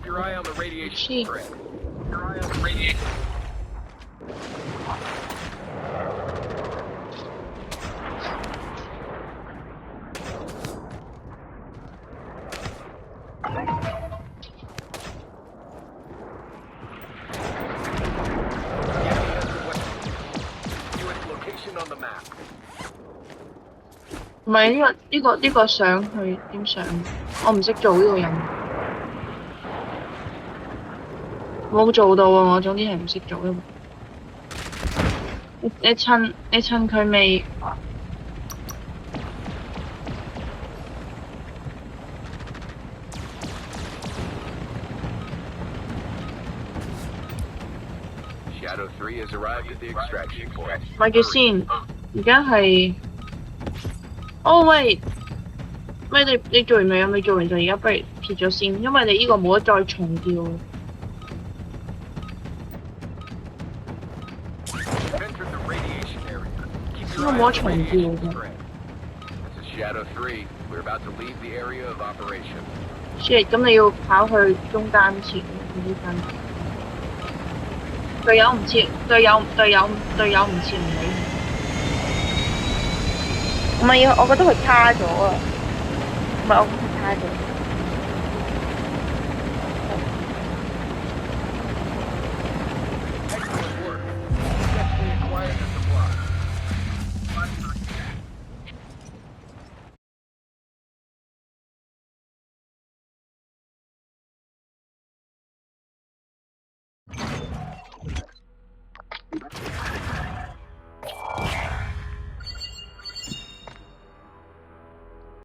your eye on the radiation Shit. spread. Your eye on the radiation. On the map. 唔係呢個上去點上？我唔識做呢個任務，冇做到啊！我總之係唔識做因為你趁佢未。Shadow 3 has arrived at the extraction point. 咪住先，而家係。哦喂，咪你做完未啊？未做完就而家不如撇咗先，因為你呢個冇得再重叫。呢個冇得重叫嘅。Shadow 3, we're about to leave the area of operation. shit， 咁你要跑去中間前呢間。隊友唔切，隊友唔切唔理。唔係啊，我覺得佢卡咗啊，唔係我覺得佢卡咗。